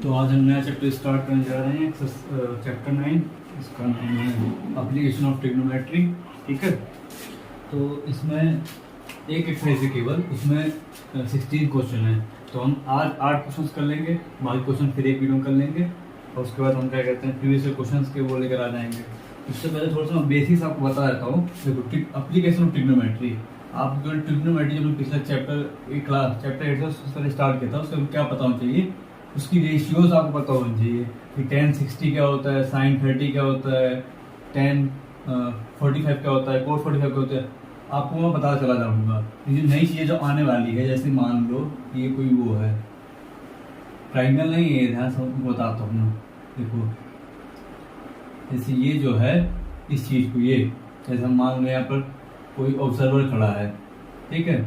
तो आज हम नया चैप्टर स्टार्ट करने जा रहे हैं, चैप्टर 9। इसका नाम है एप्लीकेशन ऑफ ट्रिग्नोमेट्री। ठीक है, तो इसमें एक एक्सरसाइज है केवल, उसमें 16 क्वेश्चन है। तो हम आज 8 क्वेश्चन कर लेंगे, बाकी क्वेश्चन फिर एक वीडियो में कर लेंगे, और उसके बाद हम क्या कहते हैं प्रीवियस क्वेश्चन के वो लेकर आ जाएंगे। उससे पहले थोड़ा सा बेसिक्स आपको बता देता हूँ। देखो, एप्लीकेशन ऑफ ट्रिग्नोमेट्री, आप जो ट्रिग्नोमेट्री जो पिछला चैप्टर 8 से स्टार्ट किया था, उससे क्या पता होना चाहिए, उसकी रेशियोज आपको पता होनी चाहिए कि tan 60 क्या होता है, sin 30 क्या होता है, tan 45 क्या होता है, cos 45 क्या होता है, आपको मैं पता चला जाऊंगा। ये जो नई चीज़ें जो आने वाली है, जैसे मान लो ये कोई वो है, ट्राइंगल नहीं है, ध्यान से बताता हूँ मैं। देखो, जैसे ये जो है इस चीज़ को, ये जैसे हम मान लो यहाँ पर कोई ऑब्जर्वर खड़ा है, ठीक है,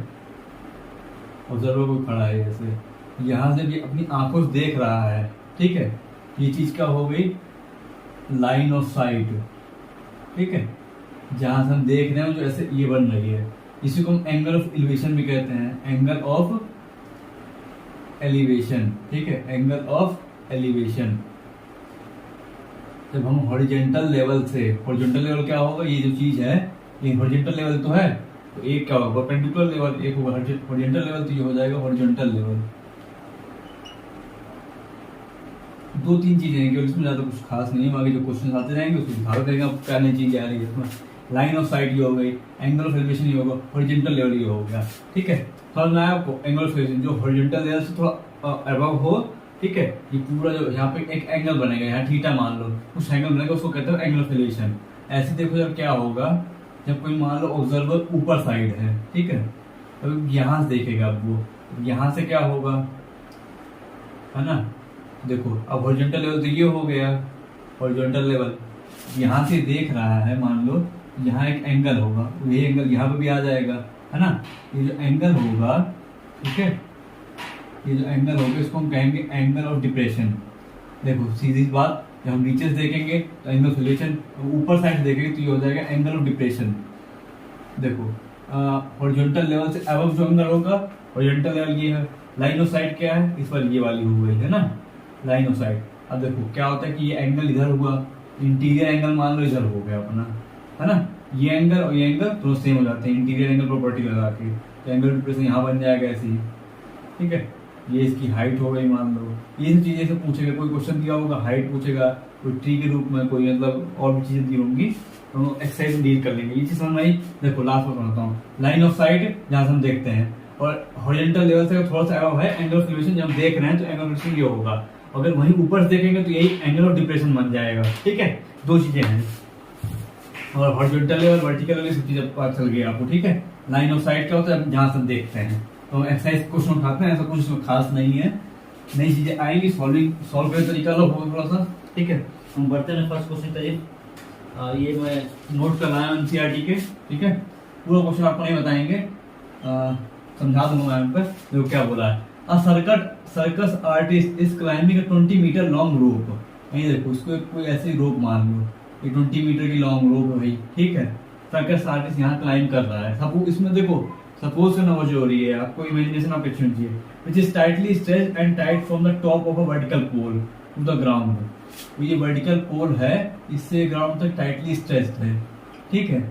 ऑब्जर्वर कोई खड़ा है, जैसे यहाँ से भी अपनी आंखों से देख रहा है, ठीक है, ये चीज क्या हो गई, लाइन ऑफ साइट। ठीक है, जहां से हम देख रहे हैं जो ऐसे ये बन रही है, इसी को हम एंगल ऑफ एलिवेशन भी कहते हैं, एंगल ऑफ एलिवेशन। ठीक है, एंगल ऑफ एलिवेशन। जब हम हॉरिजॉन्टल लेवल से, हॉरिजॉन्टल लेवल क्या होगा, ये जो चीज है ये हॉरिजॉन्टल लेवल तो है, तो एक क्या होगा परपेंडिकुलर लेवल, एक होगा हॉरिजॉन्टल लेवल, तो ये हो जाएगा हॉरिजॉन्टल लेवल। 2-3 चीजें हैं केवल, इसमें ज्यादा कुछ खास नहीं है, बाकी जो क्वेश्चन आते रहेंगे उसको दिखा देगा क्या नई चीजें आ रही है इसमें। लाइन ऑफ साइट ये हो गई, एंगल ऑफ एलिवेशन ये होगा, हॉरिजॉन्टल लेवल ये हो गया। ठीक है, समझ में आया आपको, एंगल ऑफ एलिवेशन जो हॉरिजॉन्टल लेवल से थोड़ा अबव हो। ठीक है, ये पूरा जो यहाँ पे एक एंगल बनेगा, यहाँ थीटा मान लो, उस एंगल बनेगा, उसको कहते हैं एंगल ऑफ एलिवेशन। ऐसे देखो जब क्या होगा, जब कोई मान लो ऑब्जर्वर ऊपर साइड है, ठीक है, तो यहाँ से देखेगा वो, यहाँ से क्या होगा, है ना। देखो अब हॉरिजॉन्टल लेवल तो ये हो गया, हॉरिजॉन्टल लेवल यहाँ से देख रहा है, मान लो यहाँ एक एंगल होगा, ये एंगल यहाँ पे भी आ जाएगा, है ना। ये जो एंगल होगा, ठीक है, ये जो एंगल होगा इसको हम कहेंगे एंगल ऑफ डिप्रेशन। देखो सीधी बात, जब हम नीचे से देखेंगे तो एंगल ऑफ एलिवेशन, ऊपर साइड से देखेंगे तो ये हो जाएगा एंगल ऑफ डिप्रेशन। देखो हॉरिजॉन्टल लेवल से अबव जो एंगल होगा, हॉरिजॉन्टल लेवल ये है, लाइन ऑफ साइट क्या है, इस पर ये वाली हो गई है ना, लाइन ऑफ साइट। अब देखो क्या होता है कि ये एंगल इधर हुआ, इंटीरियर एंगल मान लो इधर हो गया अपना, है ना। ये एंगल और ये एंगल दोनों सेम हो जाते हैं इंटीरियर एंगल प्रॉपर्टी लगा के, तो एंगल डिप्रेशन यहाँ बन जाएगा ऐसे ही। ठीक है, ये इसकी हाइट हो गई मान लो, ये सब चीजें से पूछेगा, कोई क्वेश्चन दिया होगा हाइट पूछेगा, कोई ट्री के रूप में, कोई मतलब और भी चीजें दी होंगी, तो एक्सरसाइज डील कर लेंगे। ये चीज समझ में आई। देखो लास्ट में बताता हूँ, लाइन ऑफ साइट जहाँ से हम देखते हैं, और हॉरिजॉन्टल लेवल से थोड़ा सा अबव है एंगल ऑफ एलिवेशन, जब हम देख रहे हैं तो एंगल ऑफ एलिवेशन ये होगा, अगर वहीं ऊपर से देखेंगे तो यही एंगल ऑफ डिप्रेशन बन जाएगा। ठीक है, 2 चीजें हैं, और हॉरिजॉन्टल लेवल वर्टिकल लेवल सब चीजें पता चल गई आपको। ठीक है, लाइन ऑफ साइट क्या होता है, जहां से हम देखते हैं, तो एक्सरसाइज क्वेश्चन उठाते हैं, ऐसा कुछ इसमें खास नहीं है, नई चीजें आएंगी, सॉल्व करने तरीका लो होगा थोड़ा सा। ठीक है, हम बढ़ते हैं फर्स्ट क्वेश्चन पे। ये मैं नोट कर रहा हूँ एनसीईआरटी के। ठीक है, पूरा क्वेश्चन आपको नहीं बताएंगे, समझा दूंगा मैं पर देखो क्या बोला है। A circus artist is climbing a 20 metre long rope. यही देखो, इसको कोई ऐसी रोप मान लो, ये 20 मीटर की लॉन्ग रोप है भाई। ठीक है, सर्कस आर्टिस्ट यहाँ क्लाइंब कर रहा है। सपोज इसमें देखो, सपोज करना वो जो हो रही है, आपको इमेजिनेशन आप चुन चाहिए, which is tightly stretched and tight from the top of a vertical pole to the ground. तो ये वर्टिकल पोल है, इससे ग्राउंड तक टाइटली स्ट्रेच्ड है। ठीक है,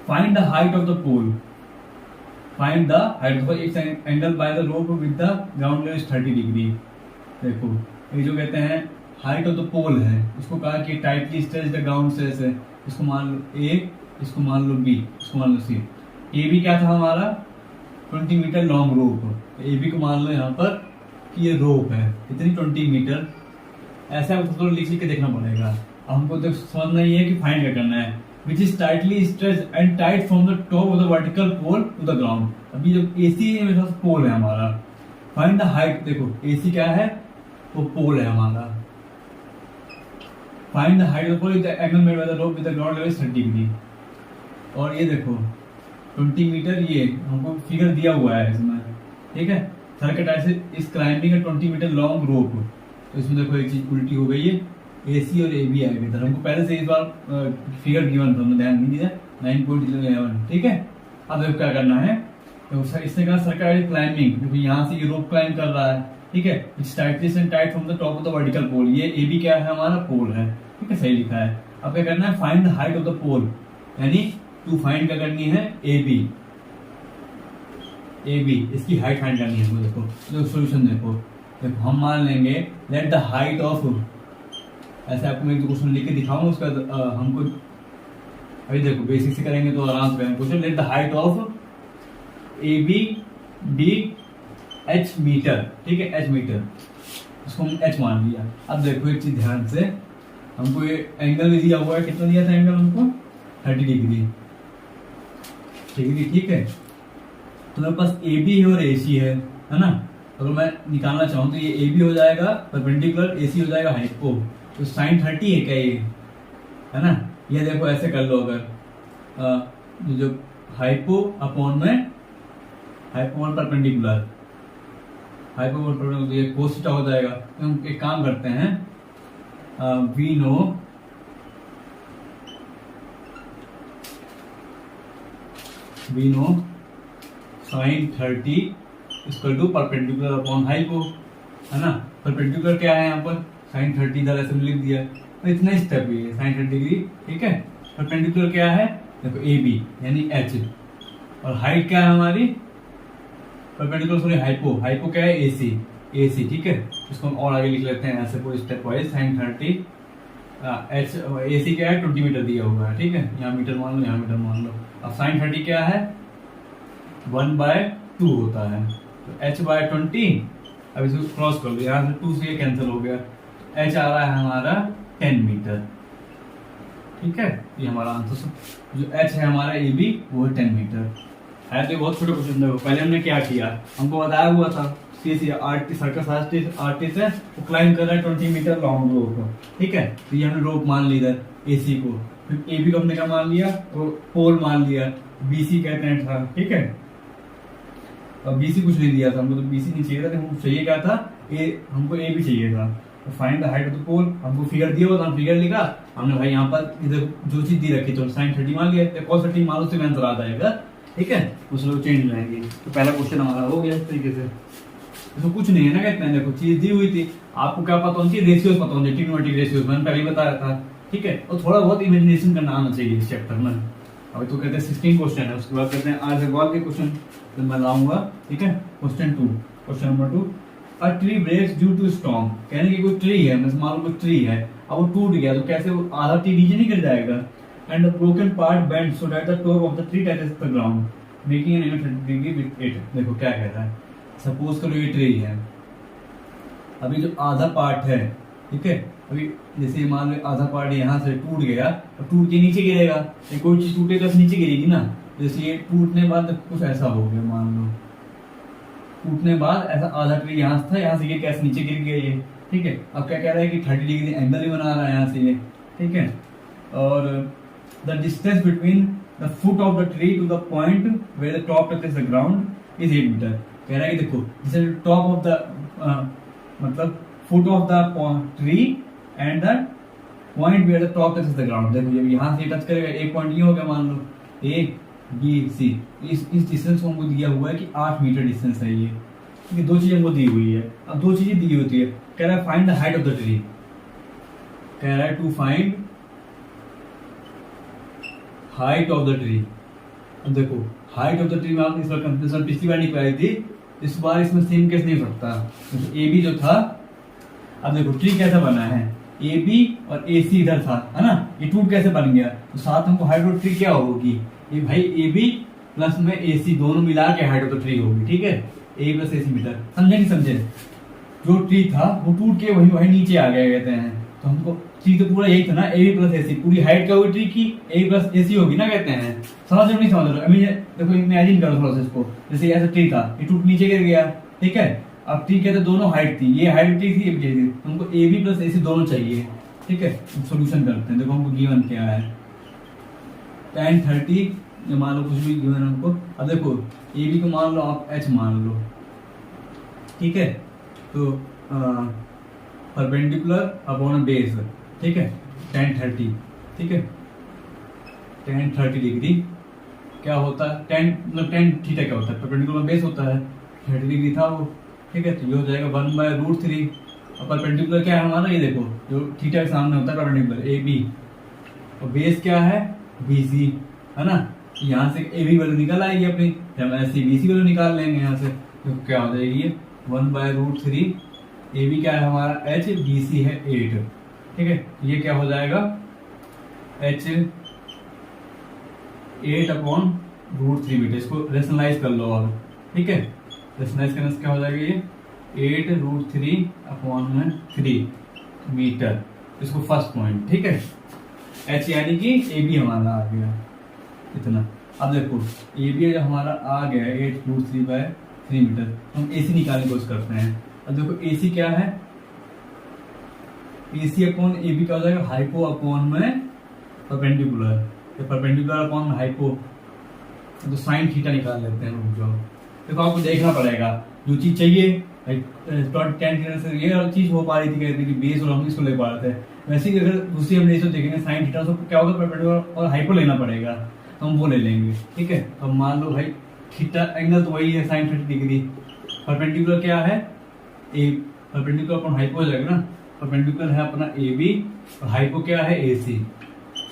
find the height of the pole, find the height of its angle by the rope with the ground level 30 degree. देखो ये जो कहते हैं हाइट ऑफ द पोल है, उसको कहा कि टाइटली स्ट्रेच्ड द ग्राउंड से ऐसे, इसको मान लो ए, इसको मान लो बी, इसको मान लो सी। ए बी क्या था हमारा 20 मीटर लॉन्ग रोप, तो ए बी को मान लो यहाँ पर कि ये रोप है इतनी 20 मीटर। ऐसे आपको थोड़ा लिख के देखना पड़ेगा, हमको तो समझ नहीं है कि फाइंड क्या करना है। Which is tightly stretched and tight from the top of the vertical pole to the ground। अभी जब AC है मेरे पास पोल है हमारा, find the height। देखो AC क्या है, वो पोल है हमारा। Find the height of the pole with the angle made by the rope with the ground level 30 degree। और ये देखो 20 मीटर, ये हमको फिगर दिया हुआ है इसमें। ठीक है, सर्कट ऐसे इस क्लाइंबिंग है 20 मीटर लॉन्ग रोप। तो इसमें देखो एक चीज उल्टी हो गई है, AC और AB आएगा इधर, हमको पहले से इस बार फिगर गिवन था, ध्यान नहीं दिया 9.11। ठीक है, अब देखो क्या करना है, तो इसने कहा सर्कल क्लाइंबिंग, देखो यहाँ से ये रोप क्लाइंब कर रहा है, ठीक है, it's tightly and tight from the top of the vertical pole, ये ए बी क्या है हमारा पोल है, ठीक है, सही लिखा है। अब क्या करना है, find the height of the pole, यानी टू फाइंड क्या करनी है, ए बी इसकी हाइट फाइंड करनी है। देखो सोल्यूशन देखो हम मान लेंगे लेट द हाइट ऑफ, ऐसे आपको मैं क्वेश्चन लिख के दिखाऊंगा उसका हमको अभी देखो बेसिक से करेंगे तो आराम से करेंगे question. Let the height of A B D H metre, ठीक है, एच मीटर, इसको हम एच मान लिया। अब देखो एक चीज ध्यान से, हमको ये एंगल भी दिया हुआ है, कितना दिया था एंगल हमको 30 डिग्री, ठीक है। तो मेरे पास ए बी और ए सी है ना, अगर मैं निकालना चाहूँ तो ये ए बी हो जाएगा परपेंडिकुलर, ए सी हो जाएगा हाइपो, तो साइन 30 है क्या ये, है ना। ये देखो ऐसे कर लो, अगर जो हाइपो अपॉन में हाइपो परपेंडिकुलर, हाइपो परपेंडिकुलर ये कोस थीटा हो जाएगा। तो हम एक काम करते हैं, we know sine 30 equal to perpendicular upon hypo, है ना। परपेंडिकुलर क्या है यहाँ पर, साइन 30 इधर ऐसे लिख दिया, तो इतना ही स्टेप ये साइन 30 डिग्री, ठीक है। परपेंडिकुलर क्या है, देखो ए बी यानी एच, और हाइट क्या है हमारी, परपेंडिकुलर सॉरी हाइपो क्या है, ए सी, ठीक है। इसको हम और आगे लिख लेते हैं ऐसे पूरे स्टेप वाइज, साइन 30 एच, ए सी क्या है 20 मीटर दिया हुआ है, ठीक है, यहाँ मीटर मान लो, यहाँ मीटर मान लो। अब साइन 30 क्या है 1/2 होता है, तो h/20, अब इसको क्रॉस कर लो, यहाँ से 2 से ये कैंसिल हो गया, h आ रहा है हमारा 10 मीटर, ठीक है। ये हमारा आंसर, जो h है हमारा ए बी वो है 10 मीटर है। तो बहुत छोटे क्वेश्चन देखो, पहले हमने क्या किया, हमको बताया हुआ था सर्कस आर्टिस्ट है वो क्लाइंब कर रहा है 20 मीटर लॉन्ग रोप को, ठीक है। तो ये हमने रोप मान ली इधर एसी को, फिर ए बी को हमने क्या मान लिया, तो पोल मान लिया, बीसी कहते हैं था, ठीक है। अब बीसी कुछ नहीं दिया था हमको, तो बीसी नहीं चाहिए था, हमको चाहिए क्या था, हमको ए बी चाहिए था। तो find the height of the pole, हमको फिगर दिया हुआ था, हम फिगर लिखा हमने, भाई यहाँ पर इधर जो चीज दी रखी तो साइन 30 मान लिया, कॉस 30 मान लो, उससे आंसर आ जाएगा, ठीक है, उस लोग चेंज हो जाएंगे। तो पहला क्वेश्चन हमारा हो गया इस तरीके से। इसमें कुछ नहीं है ना, कहते हैं देखो चीज दी हुई थी, आपको क्या पता होनी चाहिए, रेशियोज पता होनी चाहिए, ट्रिग्नोमेट्रिक रेशियोज मैंने पहले बताया था, ठीक है। और थोड़ा बहुत इमेजिनेशन करना आना चाहिए इस चैप्टर में। अभी तो कहते हैं 16 क्वेश्चन है, उसके बाद कहते हैं आज अग्रवाल के क्वेश्चन तो मैं लाऊंगा, ठीक है। Question number 2, a tree breaks due to storm, कहने की कोई ट्री है, मैं मान लो कोई ट्री है, अब वो टूट गया तो कैसे वो आधा ट्री नीचे नहीं गिर जाएगा, and the broken part bend so that the top of the tree touches the ground making an angle 30 degree with it. देखो क्या कहता है, सपोज करो ये ट्री है, अभी जो आधा पार्ट है, ठीक है, अभी जैसे मान लो आधा पार्ट यहाँ से टूट गया और टूट के नीचे गिरेगा, कोई चीज टूटेगा तो नीचे गिरेगी ना, जैसे ये टूटने बाद कुछ ऐसा हो गया, मान लो टूटने बाद ऐसा आधा ट्री यहाँ से था, यहाँ से ये कैसे नीचे गिर गया ये, ठीक है। अब क्या कह रहा है कि 30 डिग्री एंगल ही बना रहा है यहाँ से ये, ठीक है। और the distance between the foot of the tree to the point where the top touches the ground is 8 metre. कह रहा है कि देखो जैसे टॉप ऑफ द मतलब foot of the tree and the point where the top touches the ground, देखो जब यहाँ से टच करेगा एक पॉइंट ये हो गया, मान लो ए बी सी, इस डिस्टेंस को हमको दिया हुआ है कि 8 मीटर डिस्टेंस है ये, ठीक है। दो चीजें हमको दी हुई है, अब दो चीजें दी होती है, कह रहा है find the height of the tree, कह रहा है to find height of the tree. अब देखो हाइट ऑफ द ट्री में आपने इस बार कंपेरिजन पिछली बार नहीं पाई थी, इस बार इसमें सेम केस नहीं सकता, तो ए बी जो था, अब देखो ट्री कैसा बना है, ए बी और ए सी इधर था, है ना, ये टूट कैसे बन गया, तो साथ हमको हाइट ऑफ ट्री क्या होगी, ये भाई ए बी प्लस में ए सी दोनों मिला के हाइट ऑफ द ट्री होगी, ठीक है, ए प्लस ए सी मीटर, समझे नहीं समझे। जो ट्री था वो टूट के वही नीचे आ गया कहते हैं, तो हमको ट्री तो पूरा यही था ना, ए बी प्लस ए सी, पूरी हाइट क्या होगी ट्री की, ए बी प्लस ए सी होगी ना, कहते हैं। समझ रहे नहीं समझ रहे, अभी देखो इमेजिन करो थोड़ा सा इसको, जैसे ऐसा ट्री था, ये टूट नीचे गिर गया, ठीक है। अब ट्री कहते दोनों हाइट थी, ये हाइट ट्री थी, ये भी थी, हमको ए बी प्लस ए सी दोनों चाहिए, ठीक है। सोल्यूशन करते हैं, देखो हमको गिवन क्या है, tan 30 मान लो कुछ भी गिवन हमको। अब देखो ए बी को मान लो आप एच मान लो, ठीक है, तो परपेंडिकुलर अपॉन बेस, ठीक है, tan 30, ठीक है, tan 30 डिग्री क्या होता है टेन, मतलब टेन थीटा क्या होता है, परपेंडिकुलर बेस होता है, 30 डिग्री था वो, ठीक है। तो ये हो जाएगा 1/√3। और परपेंडिकुलर क्या है हमारा, ये देखो जो थीटा के सामने होता है परपेंडिकुलर ए बी, और बेस क्या है बी सी, है ना। यहाँ से ए बी वैल्यू निकल आएगी अपनी, हम ऐसे बी सी वैल्यू निकाल लेंगे यहाँ से, तो क्या हो जाएगी ये 1/√3। ए बी क्या है हमारा एच, बी सी है 8, ठीक है। ये क्या हो जाएगा एच 8/√3 मीटर। इसको रेशनलाइज कर लो अब, ठीक है। रेशनलाइज करने से क्या हो जाएगा ये 8√3/3 मीटर। इसको फर्स्ट पॉइंट, ठीक है। एच यानी कि ए बी हमारा आ गया इतना। अब देखो ए बी जब हमारा आ गया 8√3/3 मीटर, हम ए सी निकालने की कोशिश करते हैं। अब देखो ए सी क्या है, ए सी अपॉन ए बी क्या हो जाएगा हाइपो अपॉन में परपेंडिकुलर, तो परपेंडिकुलर अपॉन हाइपो, तो साइन थीटा निकाल लेते हैं रुक जाओ। देखो आपको देखना पड़ेगा जो चीज चाहिए, टेन से ये चीज हो पा रही थी कहते कि बेस और हम इसको ले पा रहे थे। वैसे ही अगर दूसरी हम रेशो देखेंगे साइन थीटा, तो क्या होगा परपेंडिकुलर और हाइपो लेना पड़ेगा, तो हम वो ले लेंगे, ठीक है। अब मान लो भाई थीटा एंगल तो वही है साइन 30 डिग्री, परपेंडिकुलर क्या है ए, परपेंडिकुलर अपॉन हाइपो हो जाएगा ना। परपेंडिकुलर है अपना ए बी और हाइपो क्या है ए सी।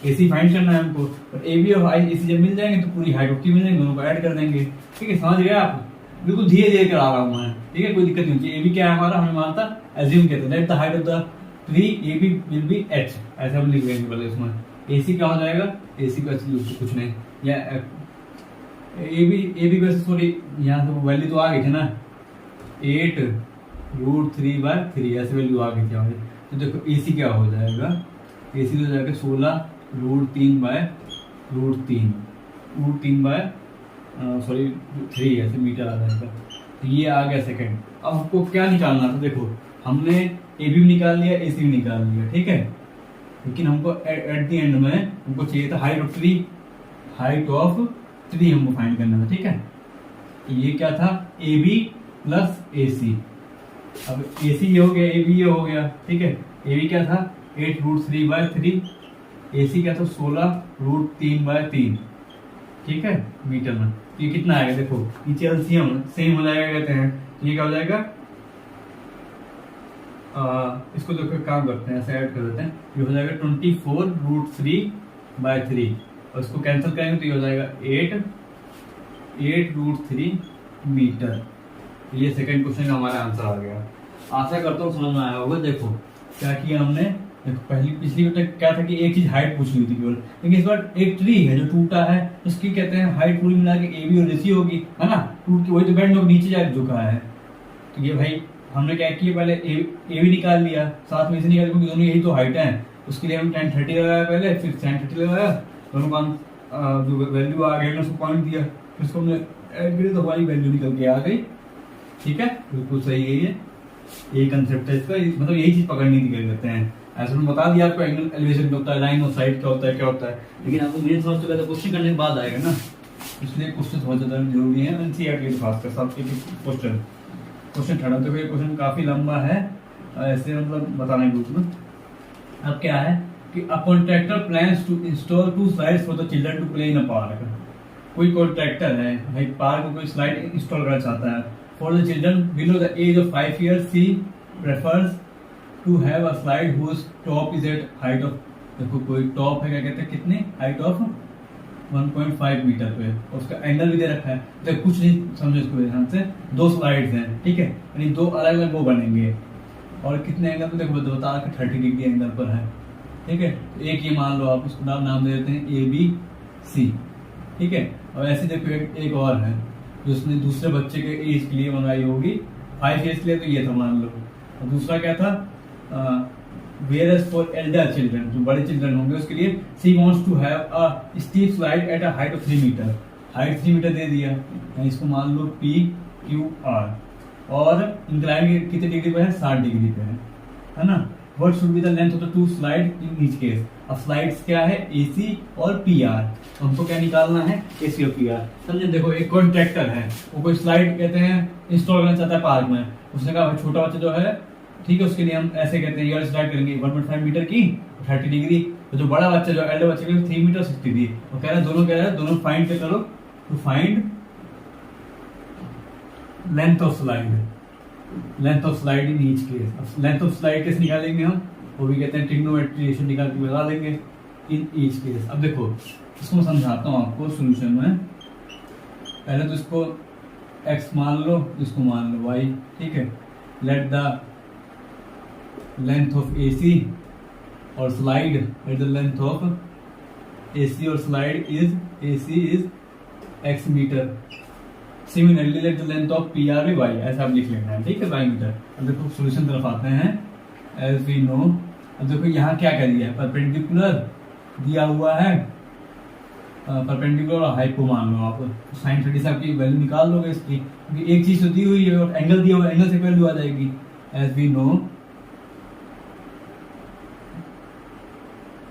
ए सी फाइंड करना है हमको, और ए बी और ए सी जब मिल जाएंगे तो पूरी हाइट मिल जाएंगे, दोनों को ऐड कर देंगे, ठीक है। समझ गए आप, बिल्कुल धीरे धीरे करा रहा हूँ मैं, ठीक है, कोई दिक्कत नहीं होती। ए बी क्या है हमारा, हमें मानता एज्यूम कहते हैं that the height of the tree A B will be H, ऐसे हम लिख लेंगे पहले इसमें। ए सी क्या हो जाएगा, ए सी का कुछ नहीं, या ए बी वैसे सॉरी यहाँ से वैल्यू तो आ गई थी ना 8√3/3 ऐसे वैल्यू आ गई थी हमारी। तो देखो ए सी क्या हो जाएगा, ए सी हो जाएगा 16√3/3 ऐसे मीटर आ जाएगा। तो ये आ गया सेकंड। अब हमको क्या निकालना था, देखो हमने ए बी निकाल लिया, ए सी भी निकाल लिया, ठीक है। लेकिन हमको एट द एंड में हमको चाहिए था हाइट ऑफ ट्री हमको फाइंड करना था, ठीक है। तो ये क्या था ए बी प्लस ए सी। अब ए सी ये हो गया, ए बी ये हो गया, ठीक है। ए बी क्या था 8√3/3, ए सी क्या था 16√3/3, ठीक है मीटर में। तो ये कितना आएगा देखो, नीचे एलसीएम सेम हो जाएगा कहते हैं। तो ये क्या हो जाएगा, इसको देखो काम करते हैं, ऐसे ऐड कर देते हैं। ये हो जाएगा 24√3/3, और इसको कैंसिल करेंगे तो ये हो जाएगा 8√3 मीटर। ये सेकंड क्वेश्चन का हमारा आंसर आ गया। आशा करता हूँ समझ में आया होगा। देखो क्या किया हमने, देखो पहली पिछली क्या था कि एक चीज हाइट पूछी हुई थी केवल, लेकिन इस बार एक ट्री है जो टूटा है, उसकी कहते हैं हाइट पूरी मिला के ए बी और ए सी होगी, है ना। टूट के वही तो बैंड होकर नीचे जाकर झुका है। तो ये भाई हमने क्या किया, पहले ए बी निकाल लिया, साथ में इसे निकाल, क्योंकि दोनों यही तो हाइट है। उसके लिए हम tan 30 लगाया पहले, फिर sin 30 लगाया, दोनों का जो वैल्यू आ गई उसको पॉइंट दिया, फिर उसको हमने ऐड किया तो हमारी वैल्यू निकल के आ गई, ठीक है। बिल्कुल सही है ये, यही कंसेप्ट है इसका, मतलब यही चीज पकड़नी थी कहते हैं। ऐसे में बता दिया आपको एंगल एलिवेशन क्या होता है, लाइन ऑफ साइट क्या होता है, क्या होता है, लेकिन आपको मेन समझ तो क्वेश्चन करने के बाद आएगा ना, इसलिए क्वेश्चन बहुत ज्यादा जरूरी है। एनसीईआरटी के खासकर सबके क्वेश्चन ठहरा, तो ये क्वेश्चन काफी लंबा है, ऐसे मतलब बताने के रूप में। अब क्या है कि a contractor plans to install 2 slides for the children to play in a park. कोई कॉन्ट्रैक्टर है भाई, पार्क में कोई स्लाइड इंस्टॉल करना चाहता है for the children below the age of 5 years। She prefers to have a slide whose top is at height of, देखो कोई टॉप है क्या कहते हैं कितने हाइट ऑफ 1.5 मीटर पे, उसका एंगल भी दे रखा है। तो कुछ नहीं समझो इसको ध्यान से, 2 स्लाइड्स हैं, ठीक है, यानी 2 अलग अलग वो बनेंगे, और कितने एंगल पे देखो बता के 30 डिग्री एंगल पर है, ठीक है। तो एक ये मान लो आप, उसको नाम दे देते हैं ए बी सी, ठीक है। और ऐसे देखो एक और है जो उसने दूसरे बच्चे के एज के लिए बनाई होगी, 5 years के लिए, तो ये था मान लो। और दूसरा क्या था, whereas for elder children, जो बड़े चिल्ड्रन होंगे उसके लिए she wants to have a steep slide at a height of 3 meter, height 3 metre दे दिया, इसको मान लो P Q R, और इंक्लाइन कितने डिग्री पे है, 60 डिग्री पे है ना। What should be the length of the 2 slide in each case? अब स्लाइड्स क्या है AC और PR, तो हमको क्या निकालना है AC और PR, समझे। देखो एक कॉन्ट्रैक्टर है, वो कोई स्लाइड कहते हैं इंस्टॉल करना चाहता है पार्क में, उसने कहा छोटा बच्चा जो है, ठीक है, उसके लिए हम ऐसे कहते हैं, ये स्लाइड करेंगे 1.5 मीटर की 30 डिग्री, तो जो बड़ा बच्चा जो एल्डर बच्चे के 3 मीटर 60 दी, वो कह रहा है दोनों फाइंड पे करो to find length of slide, length of slide in each case. Length of slide कैसे निकालेंगे हम, वो भी कहते हैं ट्रिग्नोमेट्री रेशियो निकाल के बता देंगे इन ईच केस। अब देखो इसको मैं समझाता हूँ आपको सोल्यूशन में। पहले तो इसको x मान लो, इसको मान लो y, ठीक है। Let the length of AC और slide at the length of AC और slide is AC is x metre. Similarly let the length of PR भी y, ऐसा आप लिख लेना है, ठीक है, y मीटर। अब देखो सोल्यूशन तरफ आते हैं। एज वी नो, अब देखो यहाँ क्या कर दिया है, परपेंडिकुलर दिया हुआ है, परपेंडिकुलर और हाइपो मान लो आप, साइन 30 से आपकी वैल्यू निकाल लोगे इसकी, क्योंकि एक चीज तो दी हुई है और एंगल दिया हुआ है, एंगल से वैल्यू आ जाएगी। एज वी नो,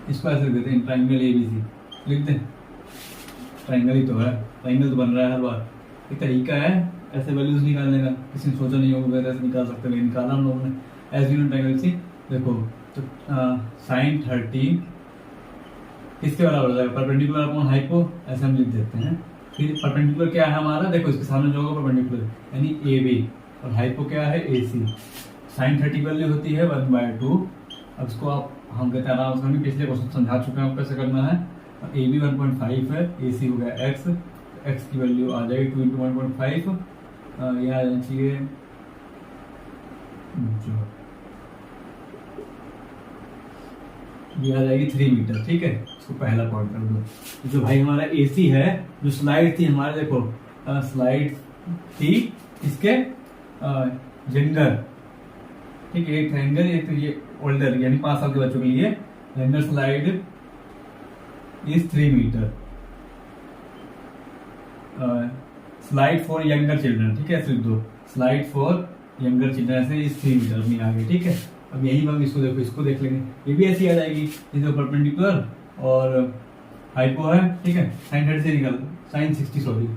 इसको ऐसे देते हैं, ट्राइंगल ABC लिख दें, ट्राइंगल ही तो है, ट्राइंगल तो बन रहा है हर बार। एक तरीका है ऐसे वैल्यूज निकालने का, किसी ने सोचा नहीं होगा ऐसे निकाल सकते, लेकिन निकाला हम लोगों ने। As we know triangle ABC, देखो तो साइन 30 किसके बराबर हो जाएगा, परपेंडिकुलर अपॉन हाइपो, ऐसे हम लिख देते हैं। फिर परपेंडिकुलर क्या है हमारा, देखो इसके सामने जो होगा परपेंडिकुलर यानी AB, और हाइपो क्या है AC। साइन 30 की वैल्यू होती है 1/2। अब इसको आप हम कहते हैं आराम से, पिछले क्वेश्चन समझा चुके हैं, कैसे करना है। AB 1.5 है, AC हो गया x की वैल्यू आ जाएगी 2 × 1.5, ये आ जाना चाहिए ये आ जाएगी 3 मीटर, ठीक है। इसको पहला पॉइंट कर दो। जो भाई हमारा AC है, जो स्लाइड थी हमारे, देखो स्लाइड थी इसके यंगर, ठीक है, एक ट्रायंगल, एक तो ये ओल्डर यानी 5 साल के बच्चों के लिए younger slide is 3 metre, slide for younger children, ठीक है, सिर्फ दो स्लाइड फॉर यंगर चिल्ड्रन से इज 3 मीटर अपनी आगे, ठीक है। अब यही हम इसको देखो, इसको देख लेंगे, ये भी ऐसी आ जाएगी, इसको परपेंडिकुलर और हाइपो है, ठीक है। साइन 30 से निकल, साइन 60 सॉरी,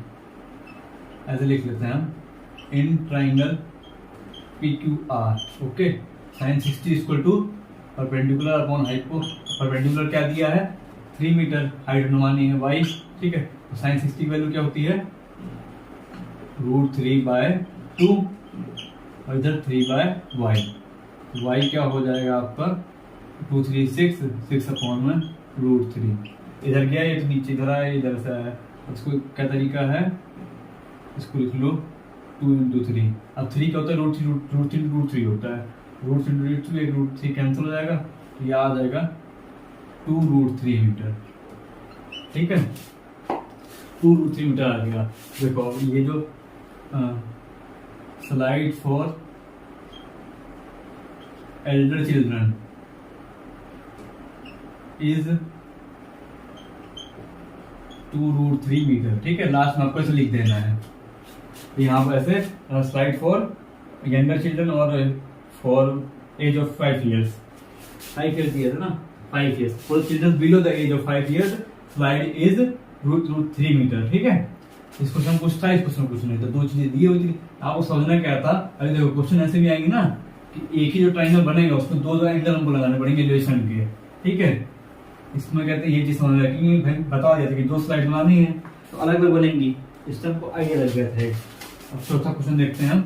ऐसे लिख लेते हैं हम, in triangle PQR, okay. Sine 60 equal to perpendicular upon hypo, perpendicular क्या दिया है 3 मीटर, हाइट अनुमानी है y, ठीक है। तो साइन 60 की वैल्यू क्या होती है √3/2 और इधर 3/y, y क्या हो जाएगा आपका 236, 6/√3। इधर गया ये तो नीचे इधर आया, इधर से आया। इसको क्या तरीका है, इसको लिख लो 2 × 3। अब 3 क्या होता है √3 होता है, √3 एक √3 कैंसिल हो जाएगा, तो ये आ जाएगा 2√3 मीटर, ठीक है। 2√3 मीटर आ गया। देखो ये जो slide for elder children is 2√3 metre, ठीक है। लास्ट में आपको ऐसे लिख देना है, यहाँ पर ऐसे स्लाइड फॉर यंगर चिल्ड्रन और for age of 5 years, 5 years दिया था ना, 5 years for children below the age of 5 years slide is √3 metre, ठीक है। इस क्वेश्चन कुछ था, इस क्वेश्चन कुछ नहीं था, दो चीजें दी हुई थी, आपको समझना क्या था। अभी देखो क्वेश्चन ऐसे भी आएंगे ना कि एक ही जो ट्राइंगल बनेगा उसमें दो एंगल हमको लगाने पड़ेंगे एलिवेशन के, ठीक है। इसमें कहते हैं ये चीज समझ रहा है क्योंकि बता दिया था कि 2 स्लाइड बनानी है तो अलग अलग बनेंगी, इस टाइप को आइडिया लग गया था। अब चौथा क्वेश्चन देखते हैं हम।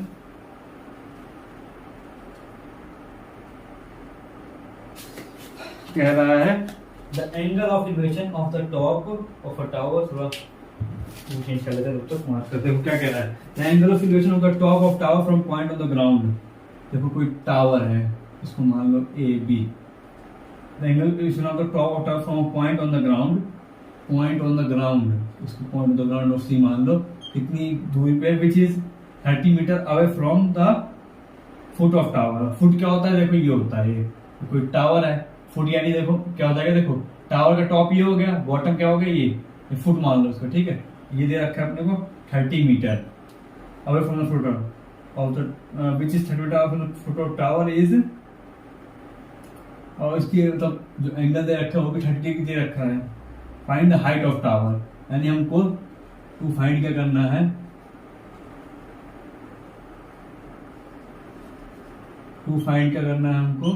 कह रहा है the angle of equation of the top of a tower, थोड़ा चेंज कर लेते हैं तो मार्क करते हैं। क्या कह रहा है, the angle of equation of the top of tower from point on the ground. देखो कोई टावर है, इसको मान लो AB, the angle of equation of the top of tower from point on the ground, point on the ground, इसको point on the ground of C मान लो, कितनी दूरी पे, which is 30 metre away from the foot of tower. Foot क्या होता है, देखो ये होता है, ये कोई टावर है, फुट यानी देखो क्या हो जाएगा, देखो टावर का टॉप ये हो गया, बॉटम क्या हो गया ये फुट मान लो इसको, ठीक है। ये दे रखा है अपने को 30 metre away from the foot of the which is 30 metre away from the foot of tower is, और इसकी मतलब जो एंगल दे रखा है वो भी 30 डिग्री दे रखा है। Find the height of tower, यानी हमको टू फाइंड क्या करना है, टू फाइंड क्या करना है हमको,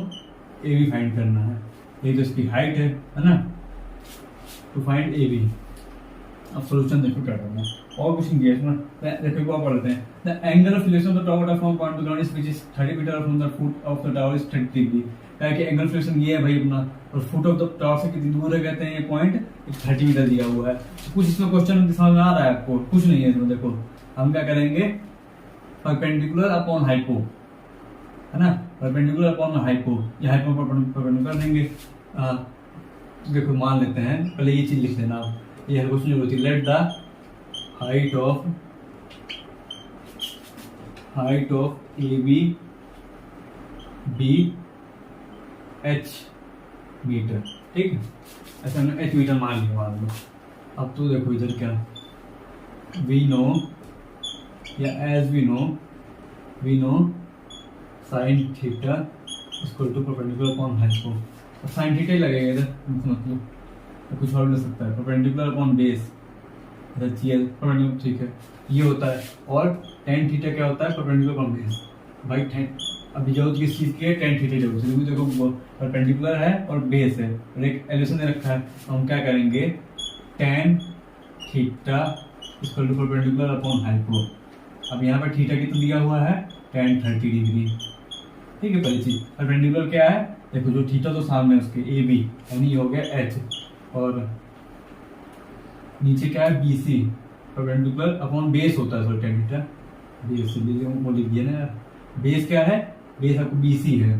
AB फाइंड करना है। ये तो इसकी हाइट है ना, टू फाइंड AB। अब सोल्यूशन देखो क्या करना है। और कुछ नहीं दिया इसमें। देखो एक बार पढ़ते हैं। The angle of elevation of the tower from point to ground is which is 30 metre from the foot of the tower is 30 degree. क्या है कि एंगल ऑफ इलेक्शन ये है भाई अपना, और फुट ऑफ द टावर से कितनी दूर है कहते हैं ये पॉइंट 30 मीटर दिया हुआ है। तो कुछ इसमें क्वेश्चन समझ में आ रहा है आपको? कुछ नहीं है इसमें। देखो हम क्या करेंगे, परपेंडिकुलर अपॉन हाइपो, है ना, परपेंडिकुलर अपॉन हाइपो, ये हाइपो परपेंडिकुलर देंगे। देखो मान लेते हैं, पहले ये चीज लिख लेना, ये क्वेश्चन जो होती है, let the height of A B B H metre, ठीक है, ऐसा हमने एच मीटर मान लिया, मान लो। अब तो देखो इधर क्या, वी नो या as we know sine theta equal to perpendicular upon hypo. अब साइन थीटा ही लगेगा इधर, मतलब तो कुछ और मिल सकता है, परपेंडिकुलर अपॉन बेस परपेंडिकुलर, ठीक है, ये होता है। और टेन थीटा क्या होता है, परपेंडिकुलर अपॉन बेस। भाई टेन, अभी जरूरत किस चीज की है, टेन थीटा जरूरत है, क्योंकि देखो परपेंडिकुलर है और बेस है और एक एलिवेशन दे रखा है, तो हम क्या करेंगे, tan theta equal to perpendicular upon hypo. अब यहाँ पर थीटा कितना दिया हुआ है, टेन 30 डिग्री, ठीक है। पहली चीज परपेंडिकुलर क्या है, देखो जो थीटा तो सामने है उसके ए बी, यानी ये हो गया एच, और नीचे क्या है B C, perpendicular upon base होता है, सॉरी टेन थीटा बेस वो लिख दिया ना यार। बेस क्या है, बेस आपको बी सी है,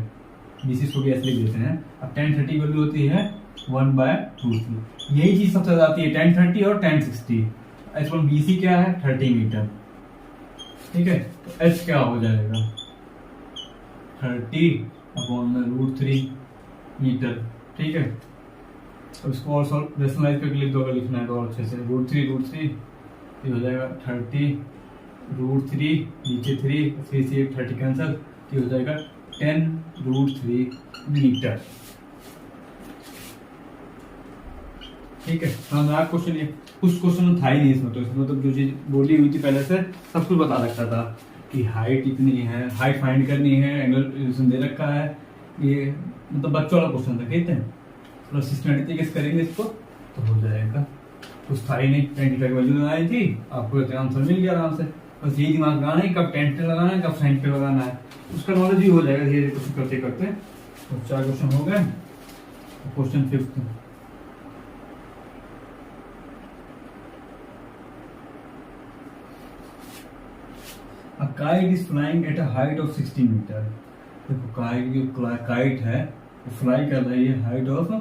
बी सी इसको भी ऐसे लिख देते हैं। अब टेन 30 वैल्यू होती है 1/2। यही चीज सबसे ज्यादा आती है, टेन 30 और tan 60। H one B C क्या है, 30 मीटर, ठीक है। तो एच क्या हो जाएगा, 30/√3 मीटर, ठीक है। तो इसको और सॉल्व रेशनलाइज करके लिख दो, अगर लिखना है तो और अच्छे से, √3 ये हो जाएगा 30√3, नीचे 3 से 30 कैंसिल, ये हो जाएगा 10√3 मीटर, ठीक है। हाँ क्वेश्चन, ये कुछ क्वेश्चन था ही नहीं इसमें, तो इसमें मतलब जो चीज बोली हुई थी पहले से सब कुछ बता रखा था कि हाइट इतनी है, हाइट फाइंड करनी है, एंगल दे रखा है, ये मतलब बच्चों वाला क्वेश्चन था, ठीक है। थोड़ा सिस्टमेटिक तरीके से करेंगे इसको तो हो जाएगा। कुछ था ही नहीं, टेन थीटा की वैल्यू लगाई थी, आपको आंसर मिल गया आराम से। बस यही दिमाग लगाना है कब टेन थीटा लगाना है, कब साइन थीटा लगाना है, उसका नॉलेज भी हो जाएगा धीरे धीरे करते करते। तो 4 क्वेश्चन हो गए। Question 5th, A kite is flying at a height of 60 metre. देखो काइट जो काइट है वो फ्लाई कर रही है हाइट ऑफ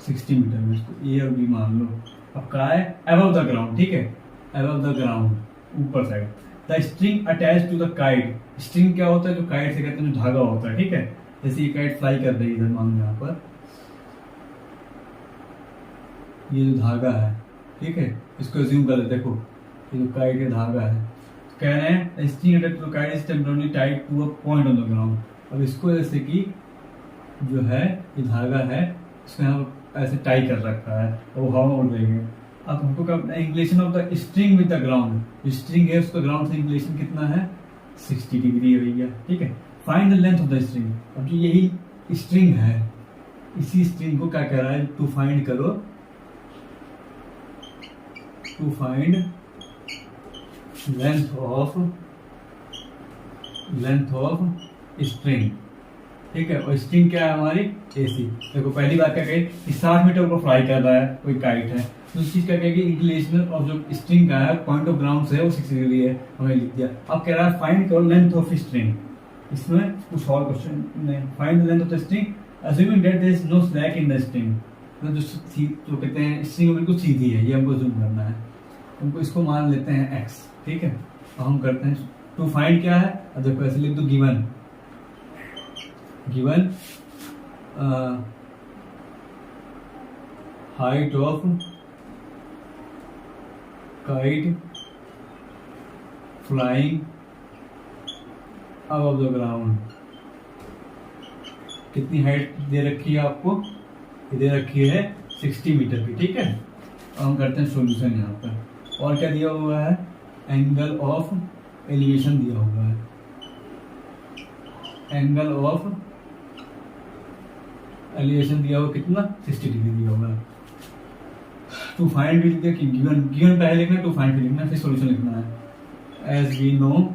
60 मीटर में, इसको ए और बी मान लो। अब क्या है, अबव द ग्राउंड, ठीक है, अबव द ग्राउंड, ऊपर side. The string attach to the kite, string क्या होता है, जो काइट से कहते हैं जो धागा होता है, ठीक है। जैसे ये काइट फ्लाई कर रही है इधर, मान लो यहाँ पर ये जो धागा है, ठीक है, इसको एज्यूम कर लेते, देखो ये जो काइट का धागा है, कह रहे हैं string attached to kite is temporary tied to a point on the ground. अब इसको जैसे कि जो है ये धागा है इसको यहाँ ऐसे टाई कर रखा है और वो हवा में उड़ रही है। अब हमको क्या, inclination of the string with the ground, जो स्ट्रिंग है उसका ग्राउंड से इंक्लिनेशन कितना है, 60 डिग्री है भैया, ठीक है। Find the length of the string. अब जो यही स्ट्रिंग है, इसी स्ट्रिंग को क्या कह रहा है, टू फाइंड करो, to find length of string, ठीक है। और स्ट्रिंग क्या है हमारी, एसी। देखो पहली बात क्या कही कि 60 मीटर को फ्लाई कर रहा है, कोई काइट है। दूसरी चीज क्या कहेगी, इंक्लिनेशन ऑफ जो स्ट्रिंग का है पॉइंट ऑफ ग्राउंड से वो 60 डिग्री है, हमें लिख दिया। अब कह रहा है फाइंड करो लेंथ ऑफ स्ट्रिंग। इसमें कुछ और क्वेश्चन नहीं, find the length of the string assuming that there is no slack in the string. मतलब जो कहते हैं स्ट्रिंग बिल्कुल सीधी है, ये हमको अज्यूम करना है। हमको इसको मान लेते हैं x, ठीक है। तो हम करते हैं टू फाइंड क्या है, अब देखो ऐसे लिख दो, given height of kite flying above the ground. कितनी हाइट दे रखी है आपको, दे रखी है 60 मीटर की, ठीक है। अब हम करते हैं सॉल्यूशन यहाँ पर। और क्या दिया हुआ है, एंगल ऑफ एलिवेशन दिया हुआ है, एंगल ऑफ एलिवेशन दिया हुआ कितना, 60 डिग्री दिया हुआ है। टू फाइंड भी लिख दिया कि गिवन गिवन पहले लिखना है, टू फाइंड भी लिखना है, फिर सॉल्यूशन लिखना है। एज वी नो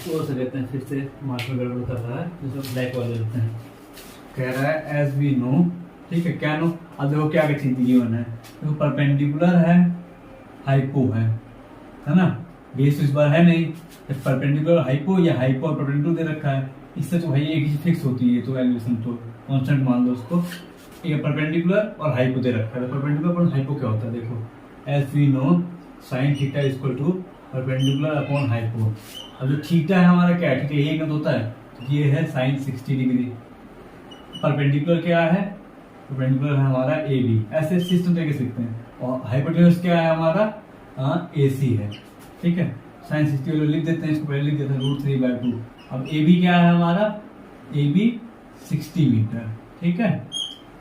से लेते हैं, फिर से मार्क में गड़बड़ कर रहा है, जैसे ब्लैक वाले लेते हैं। कह रहा है एज वी नो, ठीक है, क्या नो, अब देखो क्या चीज गिवन है, देखो परपेंडिकुलर है, हाइपो है ना, बेस इस बार है नहीं, परपेंडिकुलर हाइपो या हाइपो और परपेंडिकुलर दे रखा है, इससे तो भाई एक ही फिक्स होती है, तो एलिवेशन तो कांस्टेंट मान लो उसको। ये परपेंडिकुलर और हाइपो दे रखा है, परपेंडिकुलर और हाइपो क्या होता है, देखो as we know sine theta equal to perpendicular upon hypo. अब जो थीटा है हमारा क्या है, थीटा यही गत होता है, तो ये है साइन 60 डिग्री। परपेंडिकुलर क्या है, परपेंडिकुलर है हमारा ए बी, ऐसे सिस्टम तरीके से लिखते हैं। और हाइपोटेन्यूज क्या है हमारा ए सी है, ठीक है, साइन 60 वाले लिख देते हैं, इसको पहले लिख देते हैं √3/2। अब ए बी क्या है हमारा, ए बी 60 मीटर, ठीक है,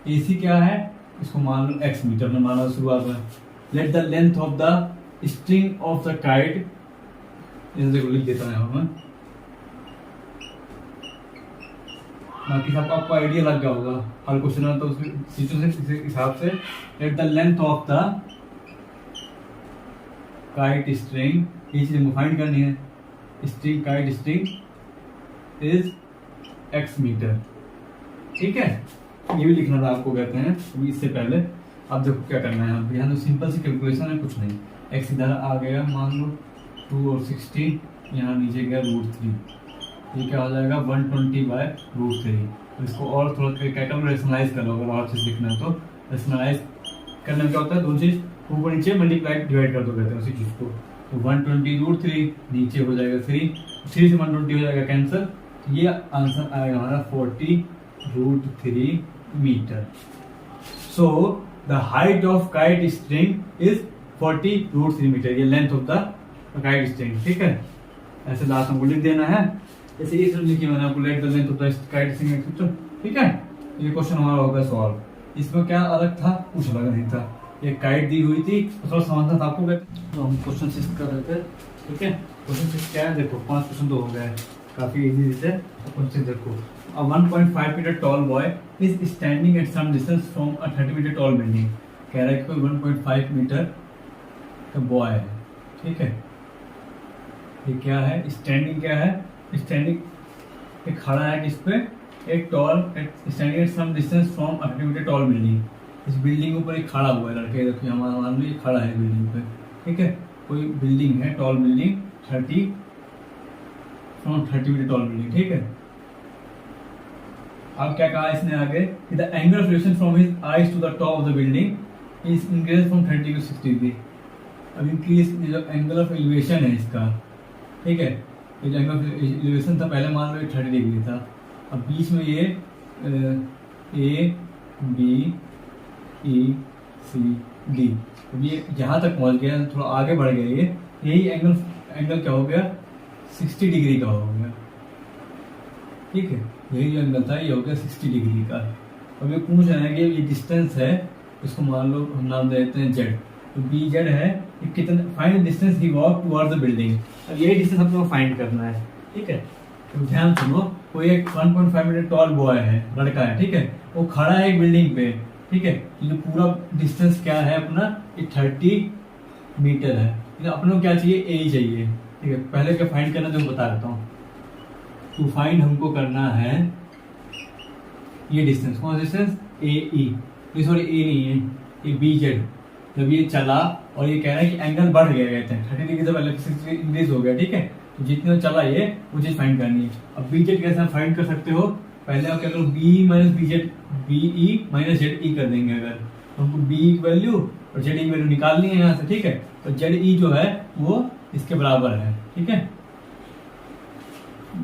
ए सी क्या है, इसको मान लो x मीटर में माना शुरुआत में। Late the length of the string of the kite, देखो लिख देता है हमें, बाकी सब आपको आइडिया लग गया होगा हर क्वेश्चन में, तो उसके हिसाब से let the length of the kite string, ये चीज फाइंड करनी है, string kite string is x metre, ठीक है, ये भी लिखना था आपको, कहते हैं अभी इससे पहले। अब देखो क्या करना है, यहाँ तो सिंपल सी कैलकुलेशन है, कुछ नहीं, x इधर आ गया, मान लो 2 और 60, यहाँ नीचे गया √3, ये क्या हो जाएगा 120/√3। तो इसको और थोड़ा रेशनलाइज कर लो, अगर और चीज लिखना है तो रेशनलाइज करने में क्या होता है, दो चीज ऊपर नीचे मल्टीप्लाई डिवाइड कर दो, कहते हैं उसी चीज को। तो 120√3 नीचे हो जाएगा 3, 3 से 120 हो जाएगा कैंसिल, तो ये आंसर आएगा हमारा 40√3 metre. So the height of kite string is 40√3 metre, ये length of the kite string, ठीक है, ऐसे लास्ट हमको लिख देना है, जैसे ये सब लिखिए मैंने आपको, late the length of the kite string, ठीक है, ये क्वेश्चन हमारा होगा सॉल्व। इसमें क्या अलग था, कुछ अलग नहीं था, ये काइट दी हुई थी तो थोड़ा समझना था आपको, तो हम क्वेश्चन 6 कर रहे थे, ठीक है। क्वेश्चन 6 क्या है, देखो 5 क्वेश्चन तो हो गए, काफी इजी से। क्वेश्चन देखो, a 1.5 meter tall boy is standing at some distance from a 30 meter tall building। कह रहा है कि कोई 1.5 मीटर का बॉय है, ठीक है, ये क्या है, स्टैंडिंग क्या है, स्टैंडिंग एक खड़ा है, किस पे, एक tall, standing at some distance from 30 metre tall building, इस बिल्डिंग के ऊपर एक खड़ा हुआ है लड़के, देखिए हमारा मान लो ये खड़ा है बिल्डिंग पे, ठीक है, कोई बिल्डिंग है, tall building 30 metre tall building, ठीक है। अब क्या कहा इसने आगे, the angle of elevation from his eyes to the top of the building is increase from 30 to 60 degree. अब इंक्रीज जो एंगल ऑफ एलिवेशन है इसका, ठीक है, ये जो एंगल ऑफ एलिवेशन था पहले मान लो ये 30 डिग्री था, अब बीच में ये A B E C D, अब ये यहाँ तक पहुँच गया, थोड़ा आगे बढ़ गया, ये यही एंगल क्या हो गया, 60 डिग्री का हो गया, ठीक है, यही जो एंगल था ये हो गया 60 डिग्री का। अब ये पूछ रहे हैं कि ये डिस्टेंस है, इसको मान लो हम नाम देते हैं जेड, तो बी जेड है, ये कितना, find distance he walk towards the building. अब यही डिस्टेंस आपको फाइंड करना है, ठीक है, तो ध्यान सुनो, कोई एक 1.5 मीटर टॉल बॉय है, लड़का है, ठीक है, वो खड़ा है एक बिल्डिंग पे, ठीक है, ये जो पूरा डिस्टेंस क्या है अपना, ये 30 मीटर है, अपने को क्या चाहिए, ए ही चाहिए, ठीक है। पहले क्या फाइंड करना जो बता देता हूँ, टू फाइंड हमको करना है ये डिस्टेंस, कौन सा डिस्टेंस, ए ई, सॉरी ए नहीं है, ये बी जेड, जब ये चला और ये कह रहा है कि एंगल बढ़ गया, कहते हैं 30 डिग्री से पहले 60 इंक्रीज हो गया, ठीक है, तो जितने चला ये वो चीज फाइंड करनी है। अब बी जेड कैसे फाइंड कर सकते हो, पहले आप क्या करो, B minus B Z, B E minus Z E कर देंगे, अगर तो हमको बी की वैल्यू और जेड ई की वैल्यू निकालनी है यहाँ से, ठीक है, तो जेड ई जो है वो इसके बराबर है, ठीक है।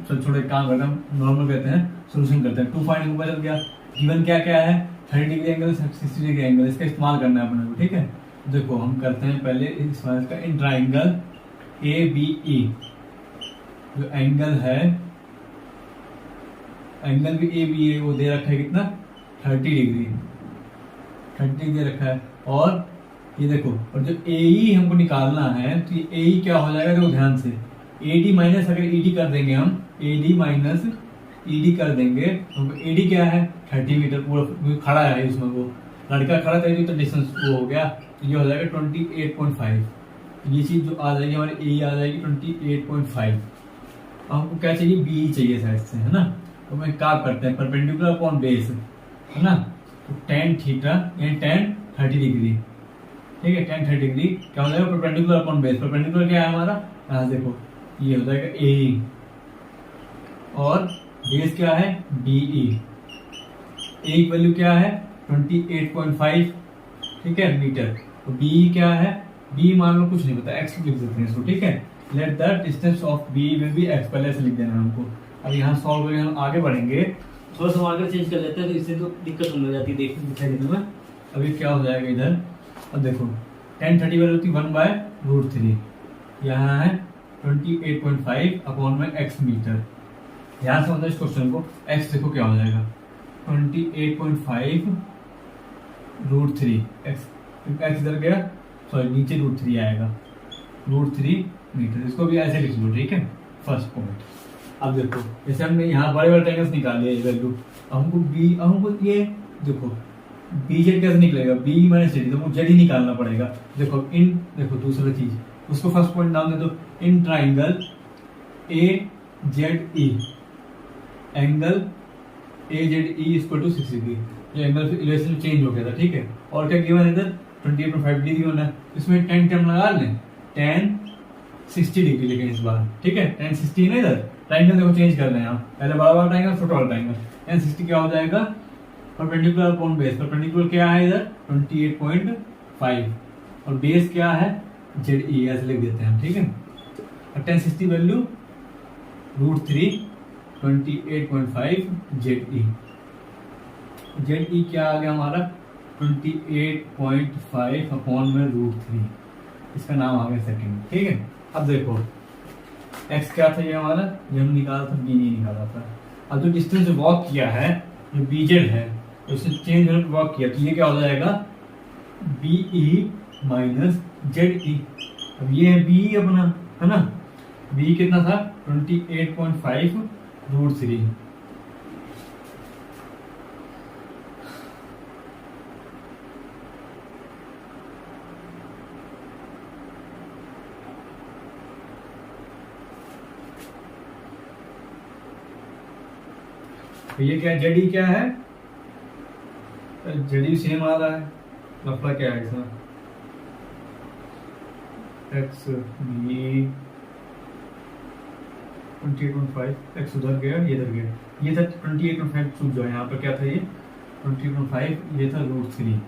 चल छोड़ो, एक काम करते हैं, नॉर्मल कहते हैं, सोल्यूशन करते हैं। टू फाइंड हमको बदल गया, गिवन क्या क्या है, 30 डिग्री एंगल, 60 डिग्री एंगल, इसका इस्तेमाल करना है अपने को, ठीक है। देखो हम करते हैं पहले इसका इन ट्राइंगल ए बी ई, जो एंगल है, एंगल भी ए बी ए वो दे रखा है कितना, 30 डिग्री, 30 दे रखा है, और ये देखो, और जो ए ई हमको निकालना है, तो ये ए ई क्या हो जाएगा, देखो ध्यान से, ए डी माइनस, अगर ई डी कर देंगे हम, ए डी माइनस ईडी कर देंगे तो ईडी क्या है 30 मीटर, पूरा खड़ा है उसमें, वो लड़का खड़ा था तो डिस्टेंस वो हो गया, ये हो जाएगा 28.5। ये चीज जो आ जाएगी हमारी ए आ जाएगी 28.5। हमको क्या चाहिए, बी चाहिए साइड से, है ना। तो मैं क्या करते हैं, परपेंडिकुलर अपॉन बेस, है ना। तो tan थीटा यानी tan 30 डिग्री, ठीक है। tan 30 डिग्री क्या हो जाएगा, परपेंडिकुलर अपॉन बेस। परपेंडिकुलर क्या है हमारा, यहाँ देखो ये हो जाएगा ए, और बेस क्या है BE। ए की वैल्यू क्या है 28.5, ठीक है, मीटर। तो BE क्या है, B मान लो कुछ नहीं पता, x लिख देते हैं इसको, ठीक है। Let the distance of B will be x, पहले से लिख देना हमको। अब यहाँ सॉल्व करके हम आगे बढ़ेंगे, थोड़ा सा आगे चेंज कर लेते हैं, तो इससे तो दिक्कत होने लग जाती है दिखाई देने में। अभी क्या हो जाएगा इधर, अब देखो tan 30 वैल्यू होती 1/√3, यहाँ है 28.5 अपॉन में x मीटर। यहाँ से मतलब इस क्वेश्चन को x देखो क्या हो जाएगा 28.5 √3 x इधर गया, सॉरी नीचे √3 आएगा, √3 मीटर। इसको भी ऐसे लिख लो, ठीक है, फर्स्ट पॉइंट। अब देखो जैसे हमने यहाँ बड़े बड़े ट्रायंगल्स निकाल लिया ये वैल्यू, हमको ये देखो BZ कैसे निकलेगा, B माइनस जेड, तो जेड ही निकालना पड़ेगा। देखो देखो दूसरा चीज, उसको फर्स्ट पॉइंट नाम दे दो, in triangle AZE, angle AZE equal to 60 डिग्री। ये एंगल इलेवेशन चेंज हो गया था, ठीक है। और क्या गिवन है इधर 28.5 डिग्री गिवन है, इसमें tan टर्म लगा लें, tan 60 डिग्री लेकिन इस बार, ठीक है। tan 60 ना, इधर ट्राइंगल देखो चेंज कर रहे हैं आप, पहले बड़ा वाला ट्राइंगल छोटा वाला ट्राइंगल। tan 60 क्या हो जाएगा, परपेंडिकुलर अपॉन बेस। परपेंडिकुलर क्या है इधर 28.5, और बेस क्या है ZE, ऐसे लिख देते हैं, ठीक है। और tan 60 वैल्यू √3 28.5 ZE। ZE क्या आ गया हमारा 28.5 अपॉन में √3, इसका नाम आ गया सेकंड, ठीक है। अब देखो x क्या था ये हमारा, ये हम निकाला था, B नहीं निकाला था। अब जो डिस्टेंस वॉक किया है जो BZ है, तो उससे चेंज होने पर वॉक किया, तो ये क्या हो जाएगा BE माइनस ZE। अब ये है BE अपना, है ना। B कितना था 28.5 √3। ये क्या ZE क्या है, ZE सेम आ रहा है, लफड़ा क्या है इसमें, x B 28.5, x उधर गया ये इधर गया, ये था 28.5 चूक जाए, यहाँ पर क्या था ये 28.5, ये था √3,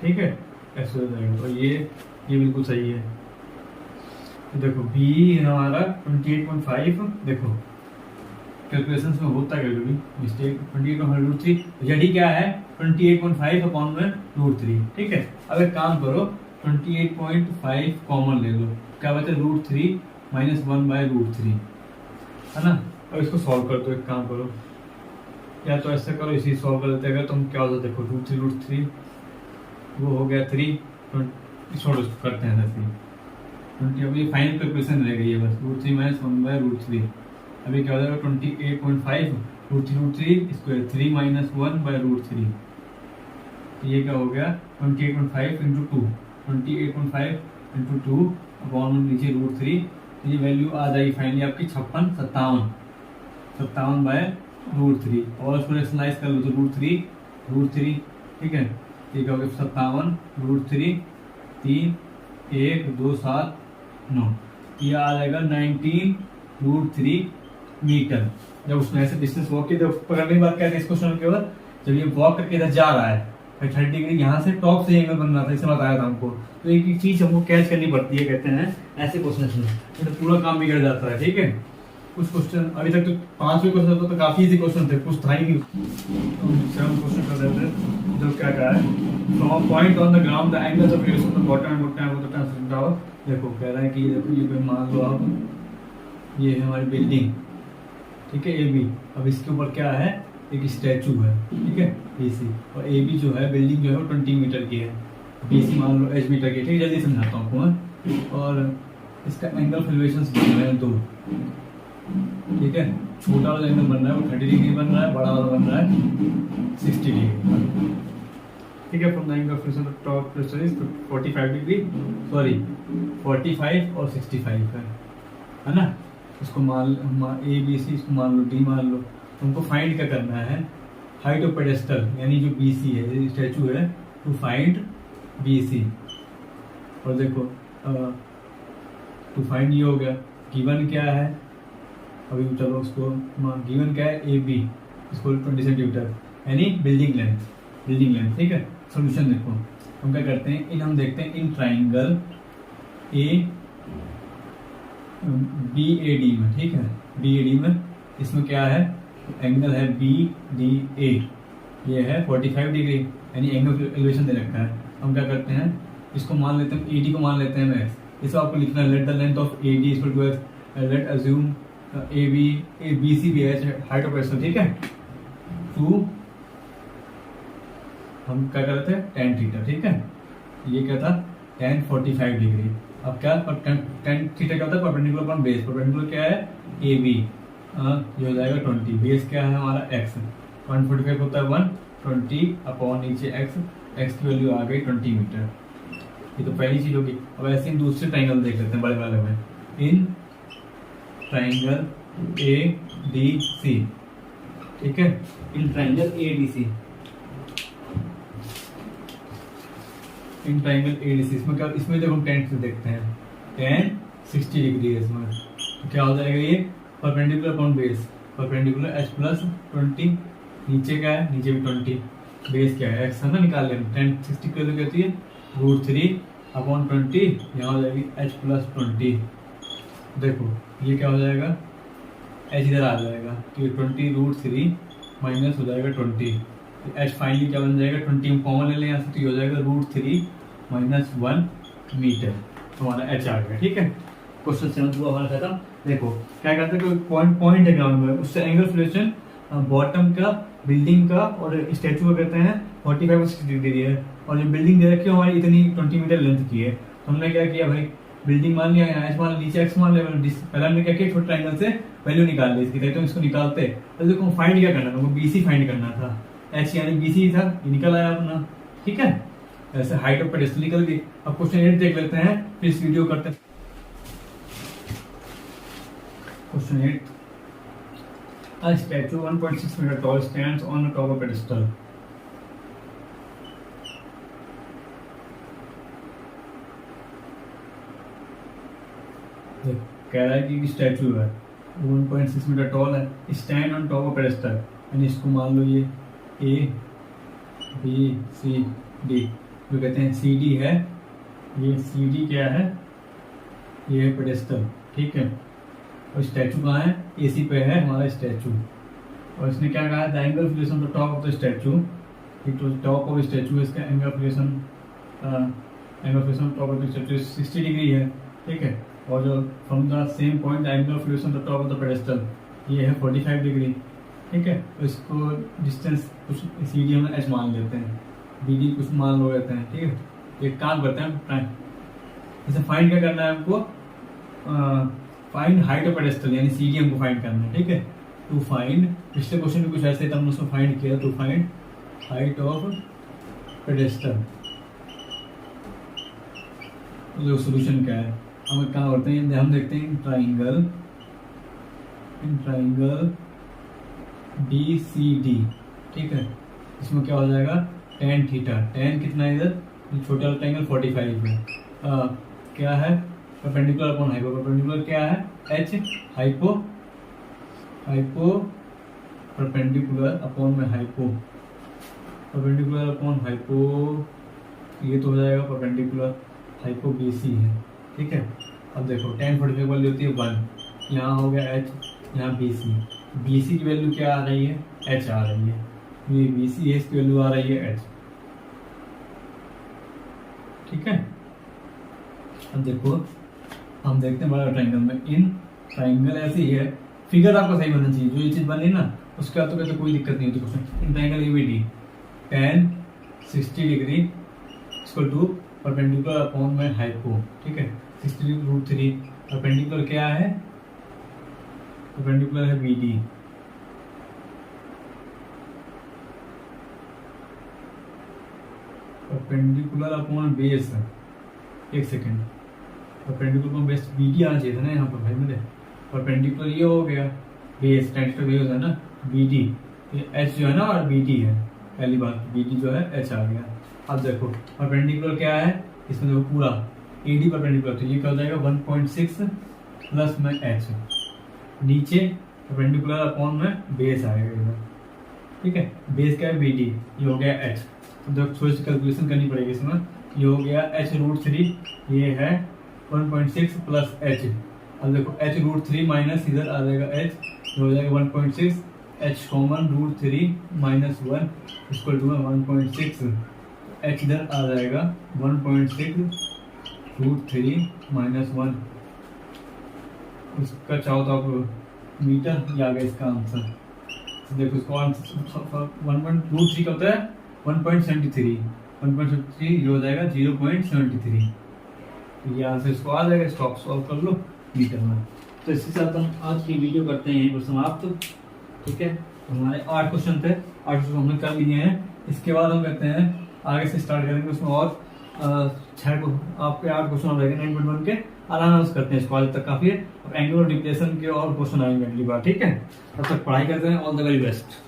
ठीक है। x उधर जाएगा, और ये बिल्कुल सही है। तो देखो B हमारा 28.5, देखो कैलकुलेशंस में होता है कभी मिस्टेक, 28.5 √3। ZE क्या है 28.5 अपॉन में √3, ठीक है। अब एक काम करो 28.5 कॉमन ले लो, क्या बचा √3 माइनस 1/√3, है ना। अब इसको सॉल्व कर दो, एक काम करो, या तो ऐसे करो, इसी सॉल्व कर देते हैं, तुम क्या होता देखो √3 वो हो गया 3, छोड़ो करते हैं ऐसे 20। अब ये फाइनल कैलकुलेशन रह गई है बस, √3 माइनस 1/√3। अभी क्या हो जाएगा 28.5 √3 स्क्वायर 3 माइनस 1/√3, ये क्या हो गया 28.5 इंटू 2, 28.5 इंटू 2 अपॉन नीचे √3। ये वैल्यू आ जाएगी फाइनली आपकी 57/√3, और उसको रेशनलाइज कर लो तो √3, ठीक है। ये क्या हो गया 57 √3 3 1 2 7 9, ये आ जाएगा 19 √3 मीटर। जब उसने ऐसे डिस्टेंस वॉक की, जब पकड़ने की बात करते हैं इस क्वेश्चन के बाद, जब ये वॉक करके इधर जा रहा है 30 डिग्री, यहाँ से टॉप से एंगल बन रहा था, इसे बताया था हमको। तो एक चीज हमको कैच करनी पड़ती है, कहते हैं ऐसे क्वेश्चन में तो पूरा काम बिगड़ जाता है, ठीक है। कुछ क्वेश्चन अभी तक तो 5वें क्वेश्चन तो काफी इजी क्वेश्चन थे, कुछ था ही नहीं। तो 7 क्वेश्चन कर देते हैं, जो क्या कहा है, from point on the ground the angles of relation of bottom and bottom tower. देखो कह रहा है कि देखो ये मान लो आप, ये है हमारी बिल्डिंग, ठीक है AB। अब इसके ऊपर क्या है, एक स्टैचू है, ठीक है BC, और AB जो है बिल्डिंग जो है वो 20 मीटर की है, BC मान लो h मीटर की, ठीक है। जल्दी समझाता हूँ आपको। और इसका एंगल ऑफ एलिवेशंस बन रहे हैं 2, ठीक है। छोटा वाला एंगल बन रहा है वो 30 डिग्री बन रहा है, बड़ा वाला बन रहा है 60 डिग्री। ठीक है, from the angle of friction the top pressure is 45 degree, sorry 45 और 65 है ना। इसको मान ए बी सी, इसको मान लो डी मान लो। तुमको फाइंड क्या करना है, हाइट ऑफ पेडेस्टल यानी जो बी सी है, स्टैचू है, टू फाइंड बी सी। और देखो टू फाइंड ये हो गया, गिवन क्या है अभी, चलो उसको गिवन क्या है, ए बी इसको 20 सेंटीमीटर यानी बिल्डिंग लेंथ। ठीक है, सोल्यूशन देखो हम क्या करते हैं, हम देखते हैं in triangle A B A D में। ठीक है, बी ए डी में इसमें क्या है, एंगल है बी डी ए, ये है 45 डिग्री यानी एंगल एलिवेशन दे रखा है। हम क्या करते हैं, इसको मान लेते हैं, ए डी को मान लेते हैं मैक्स। इसको आपको लिखना है let the length of A D equal to X, let assume A B C भी है हाइट ऑफ पेडेस्टल। ठीक है, टू हम क्या कर रहे थे, tan थीटा। ठीक है, ये क्या था, tan 45 डिग्री। अब क्या tan थीटा क्या होता है, परपेंडिकुलर अपॉन बेस। परपेंडिकुलर क्या है, ए बी, ये हो जाएगा 20, बेस क्या है हमारा x, 145 होता है 120 अपॉन नीचे x की वैल्यू आ गई 20 मीटर। ये तो पहली चीज होगी। अब ऐसे ही दूसरे ट्राइंगल देख लेते हैं बड़े वाले में, इन ट्राइंगल ए डी सी। ठीक है, in triangle A D C, in triangle ADC, इसमें क्या, इसमें देखो हम tan से देखते हैं, tan 60 डिग्री है इसमें, तो क्या हो जाएगा ये, perpendicular upon base, perpendicular h plus 20, नीचे क्या है, नीचे भी 20, बेस क्या है x है ना, निकाल लें। tan 60 की वैल्यू कहती है √3 अपॉन 20, यहाँ हो जाएगी h प्लस 20। देखो ये क्या हो जाएगा, h इधर आ जाएगा तो ये 20 √3 माइनस हो जाएगा 20, एच फाइनली क्या बन जाएगा, 20 कॉमन ले लें यहाँ से, तो ये हो जाएगा √3 माइनस 1 मीटर, तो हमारा एच आ गया। ठीक है, क्वेश्चन 7 हुआ हमारा खत्म। देखो क्या करते हैं, कोई पॉइंट है ग्राउंड में, उससे एंगल फ्लेक्शन बॉटम का, बिल्डिंग का और स्टैचू का कहते हैं 45 और 60 डिग्री है, और जो बिल्डिंग दे रखी है हमारी इतनी 20 मीटर लेंथ की है। तो हमने क्या किया भाई, बिल्डिंग मान लिया, एच मान नीचे एक्स मान लिया, पहले हमने क्या किया, छोटे ट्राइंगल से वैल्यू निकाल ली इसकी, तो इसको निकालते। तो देखो फाइंड क्या करना था, बी सी फाइंड करना था, एच यानी बी सी था, ये निकल आया अपना। ठीक है, ऐसे हाइट ऑफ पेडेस्टल निकल गई। अब क्वेश्चन 8 देख लेते हैं, फिर इस वीडियो करते हैं। Question 8, a statue 1.6 meter tall stands on the top of a pedestal. कह रहा है कि स्टैचू है 1.6 मीटर टॉल है, stand on top of pedestal, यानी इसको मान लो ये ए बी सी डी, जो कहते हैं सी डी है, ये सी डी क्या है, ये है पेडेस्टल। ठीक है, और स्टैचू कहाँ है, ए सी पे है हमारा स्टैचू, और इसने क्या कहा, the angle of relation to top of the statue, top of statue है, इसका angle of relation top of the statue 60 degree है। ठीक है, और जो from the same point angle of relation to top of the pedestal ये है 45 degree. ठीक है, तो इसको डिस्टेंस कुछ सी डी हम एच मान लेते हैं, बी डी कुछ मान लो लेते हैं। ठीक है, एक काम करते हैं, जैसे फाइंड क्या करना है हमको, फाइंड हाइट ऑफ पेडेस्टल यानी सी डी हमको फाइंड करना है। ठीक है, टू फाइंड, पिछले क्वेश्चन में कुछ ऐसे था, हमने उसको फाइंड किया, to find height of pedestal. तो सोल्यूशन क्या है, हम क्या करते हैं, हम देखते हैं in triangle B C D. ठीक है, इसमें क्या हो जाएगा, tan थीटा, tan कितना है इधर, छोटा वाला ट्राइंगल 45 है, क्या है, परपेंडिकुलर अपॉन हाइपो, परपेंडिकुलर क्या है, h, हाइपो परपेंडिकुलर अपॉन में हाइपो, परपेंडिकुलर अपॉन हाइपो, ये तो हो जाएगा परपेंडिकुलर हाइपो बी सी है। ठीक है, अब देखो tan 45 वैल्यू होती है 1, यहाँ हो गया h, यहाँ बी सी की वैल्यू क्या आ रही है, h आ रही है, ये बी सी है, इसकी वैल्यू आ रही है h। ठीक है, अब देखो हम देखते हैं बड़ा ट्राइंगल में, इन ट्राइंगल ऐसे ही है, फिगर आपका सही बनना चाहिए, जो ये चीज बनी ना उसके बाद तो कहते कोई दिक्कत नहीं होती question. In triangle ABD tan 60 degree equal to perpendicular upon में हाइपो। ठीक है, 60 √3, परपेंडिकुलर क्या है, परपेंडिकुलर है B D, perpendicular upon base, एक second, perpendicular upon base B D आना चाहिए था ना यहाँ पर भाई मेरे, परपेंडिकुलर ये हो गया, बेस टेंस बेस है ना बी डी, ये एच जो है ना और बी डी है, पहली बात बी डी जो है एच आ गया। अब देखो परपेंडिकुलर क्या है इसमें, देखो पूरा ए डी परपेंडिकुलर, तो ये क्या हो जाएगा 1.6 प्लस में एच, नीचे परपेंडिकुलर अपॉन में बेस आएगा इधर, ठीक है, बेस क्या है बी डी, ये हो गया एच, तो देखो थोड़ी सी कैलकुलेशन करनी पड़ेगी इसमें, ये हो गया h√3, ये है 1.6 प्लस एच, अब देखो h√3 माइनस इधर आ जाएगा h, हो जाएगा 1.6, h कॉमन √3 माइनस 1 इसको 1.6, h इधर आ जाएगा 1.6 √3 माइनस 1, इसका चाहो तो आप मीटर, ये आ गया इसका आंसर। तो देखो इसको आंसर 1.√3 का होता है 1.73, 1.73 ये हो जाएगा 0.73, तो ये आंसर इसको आ जाएगा, स्टॉप सॉल्व कर लो मीटर में। तो इसके साथ हम आज की वीडियो करते हैं यहीं पर समाप्त, ठीक है। तो हमारे 8 क्वेश्चन थे, 8 क्वेश्चन हमने कर लिए हैं, इसके बाद हम कहते हैं आगे से स्टार्ट करेंगे उसमें और 6 को आपके 8 क्वेश्चन हम रहेंगे 9.1 के, आराम से करते हैं इसको, आज तक काफी है। अब एंगुलर डिप्लेशन के और क्वेश्चन आएंगे अगली बार, ठीक है। तब तक पढ़ाई करते हैं, ऑल द वेरी बेस्ट।